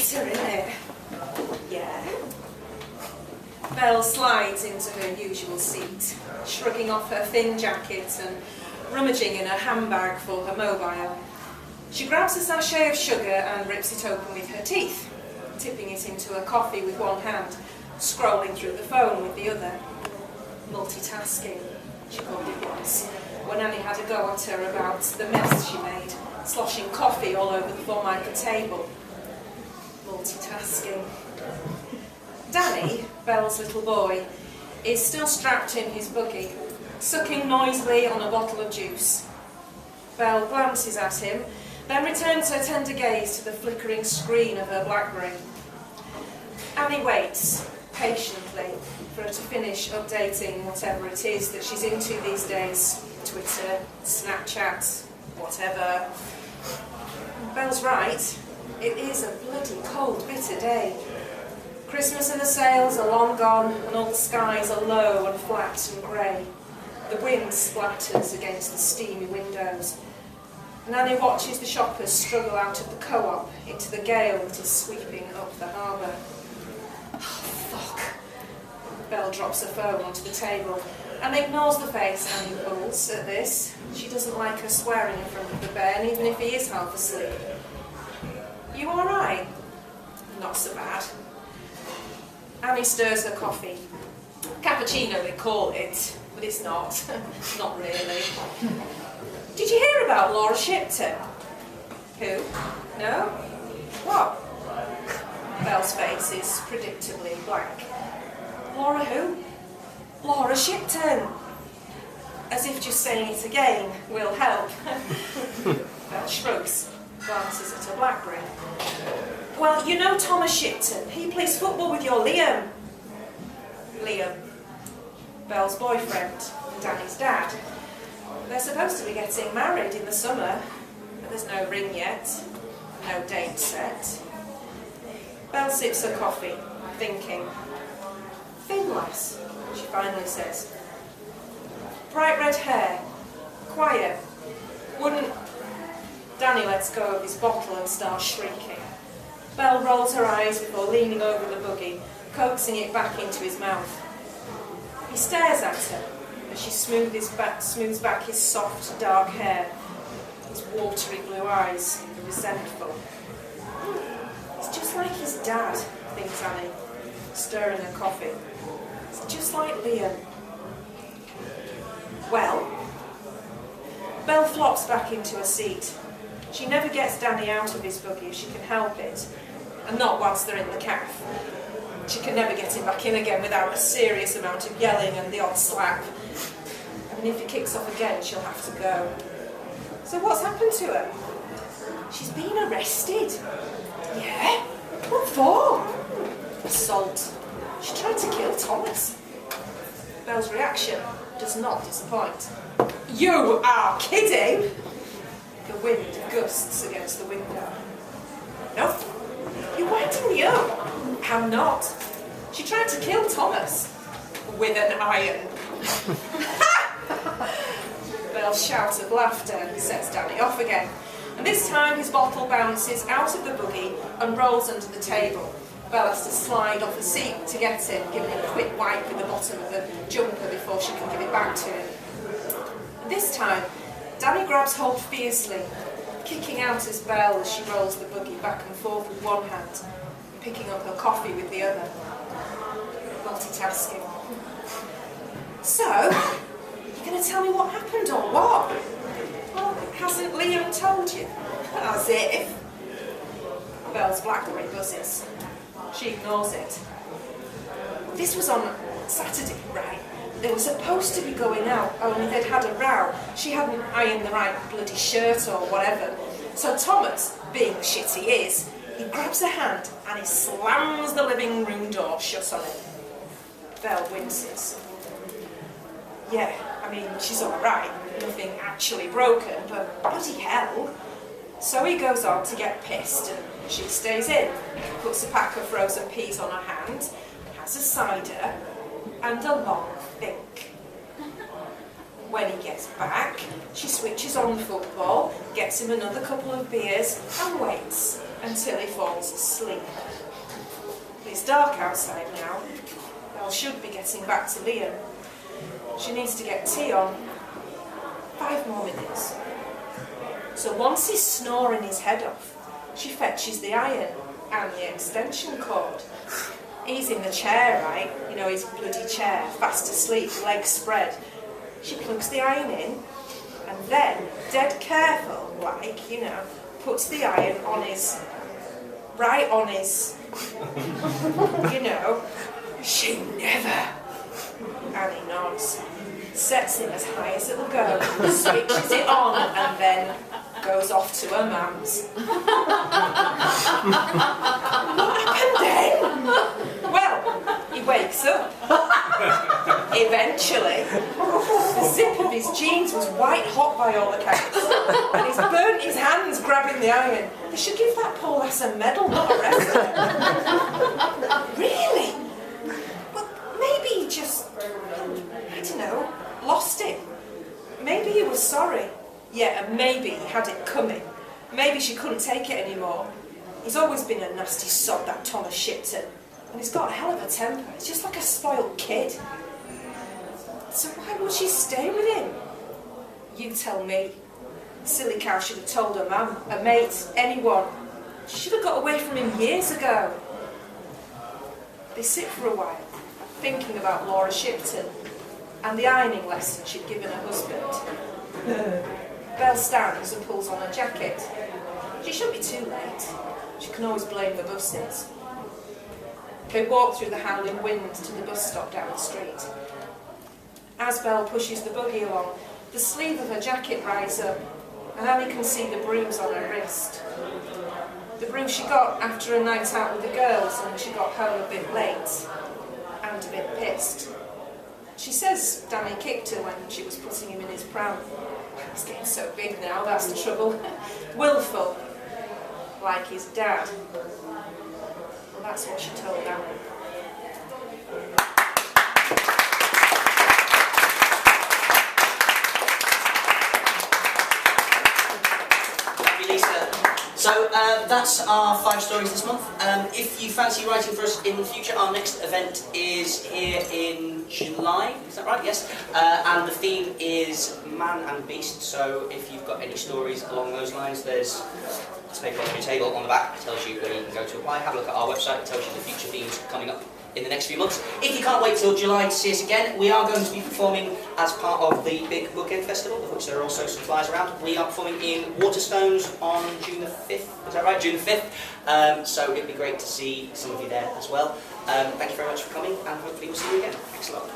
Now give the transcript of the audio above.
bitter, isn't it? Yeah. Belle slides into her usual seat, shrugging off her thin jacket and rummaging in her handbag for her mobile. She grabs a sachet of sugar and rips it open with her teeth, tipping it into her coffee with one hand, scrolling through the phone with the other. Multitasking, she called it once, when Annie had a go at her about the mess she made, sloshing coffee all over the Formica table. Multitasking. Danny, Belle's little boy, is still strapped in his buggy, sucking noisily on a bottle of juice. Belle glances at him, then returns her tender gaze to the flickering screen of her BlackBerry. Annie waits, patiently, for her to finish updating whatever it is that she's into these days. Twitter, Snapchat, whatever. Belle's right. It is a bloody cold, bitter day. Christmas and the sales are long gone, and all the skies are low and flat and grey. The wind splatters against the steamy windows. And Annie watches the shoppers struggle out of the co-op into the gale that is sweeping up the harbour. Oh, fuck. Belle drops her phone onto the table and ignores the face Annie pulls at this. She doesn't like her swearing in front of the Ben, even if he is half asleep. You alright? Not so bad. Annie stirs her coffee. Cappuccino they call it, but it's not. Not really. Did you hear about Laura Shipton? Who? No? What? Belle's face is predictably blank. Laura who? Laura Shipton. As if just saying it again will help. Belle shrugs, glances at her BlackBerry. Well, you know Thomas Shipton. He plays football with your Liam. Liam. Belle's boyfriend and Danny's dad. They're supposed to be getting married in the summer, but there's no ring yet, no date set. Belle sips her coffee, thinking. Thin lass, she finally says. Bright red hair, quiet, wouldn't... Danny lets go of his bottle and starts shrieking. Belle rolls her eyes before leaning over the buggy, coaxing it back into his mouth. He stares at her as she smooths back his soft, dark hair, his watery blue eyes, resentful. It's just like his dad, thinks Annie, stirring her coffee. It's just like Liam. Well, Belle flops back into her seat. She never gets Danny out of his buggy if she can help it, and not whilst they're in the cafe. She can never get him back in again without a serious amount of yelling and the odd slap. And if he kicks off again, she'll have to go. So what's happened to her? She's been arrested. Yeah? What for? Assault. She tried to kill Thomas. Belle's reaction does not disappoint. You are kidding! The wind gusts against the window. No, you're winding me up. I'm not. She tried to kill Thomas. With an iron. Belle's shout of laughter sets Danny off again. And this time his bottle bounces out of the buggy and rolls under the table. Belle has to slide off the seat to get it, giving him a quick wipe with the bottom of the jumper before she can give it back to him. This time, Danny grabs hold fiercely, kicking out as Belle as she rolls the buggy back and forth with one hand, picking up her coffee with the other. Multitasking. So, you're going to tell me what happened or what? Well, hasn't Liam told you? As if. Belle's BlackBerry buzzes. She ignores it. This was on Saturday, right? They were supposed to be going out, only they'd had a row. She hadn't ironed the right bloody shirt or whatever. So Thomas, being the shit he is, he grabs her hand and he slams the living room door shut on it. Belle winces. Yeah, I mean, she's alright, nothing actually broken, but bloody hell. So he goes on to get pissed and she stays in, puts a pack of frozen peas on her hand, has a cider and a long think. When he gets back, she switches on the football, gets him another couple of beers and waits. until he falls asleep. It's dark outside now. Belle should be getting back to Liam. She needs to get tea on. 5 more minutes. So once he's snoring his head off, she fetches the iron and the extension cord. He's in the chair, right? You know, his bloody chair, fast asleep, legs spread. She plugs the iron in, and then, dead careful, like, you know, puts the iron on his, right on his, you know, she never. Annie nods, sets him as high as it'll go, switches it on, and then goes off to her mum's. What happened then? Well, he wakes up. Eventually. The zip of his jeans was white hot by all accounts, and he's burnt his hands grabbing the iron. They should give that poor lass a medal, not arrest her. Really? Well, maybe he just, I don't know, lost it. Maybe he was sorry. Yeah, and maybe he had it coming. Maybe she couldn't take it anymore. He's always been a nasty sod, that Thomas Shipton. And he's got a hell of a temper. He's just like a spoiled kid. So why would she stay with him? You tell me. Silly cow should have told her mum, a mate, anyone. She should have got away from him years ago. They sit for a while, thinking about Laura Shipton and the ironing lesson she'd given her husband. Belle stands and pulls on her jacket. She shouldn't be too late. She can always blame the buses. They walk through the howling wind to the bus stop down the street. As Belle pushes the buggy along, the sleeve of her jacket rises up, and Annie can see the bruise on her wrist. The bruise she got after a night out with the girls, and she got home a bit late and a bit pissed. She says Danny kicked her when she was putting him in his pram. He's getting so big now, that's the trouble. Willful, like his dad. Well, that's what she told Annie. So that's our 5 stories this month. If you fancy writing for us in the future, our next event is here in July, is that right? Yes. And the theme is man and beast, so if you've got any stories along those lines, there's a paper on your table on the back, it tells you where you can go to apply. Have a look at our website, it tells you the future themes coming up in the next few months. If you can't wait till July to see us again, we are going to be performing as part of the big Bookend Festival, of which there are also some flyers around. We are performing in Waterstones on June the 5th, is that right? June the 5th. So it'd be great to see some of you there as well. Thank you very much for coming, and hopefully we'll see you again. Thanks a lot.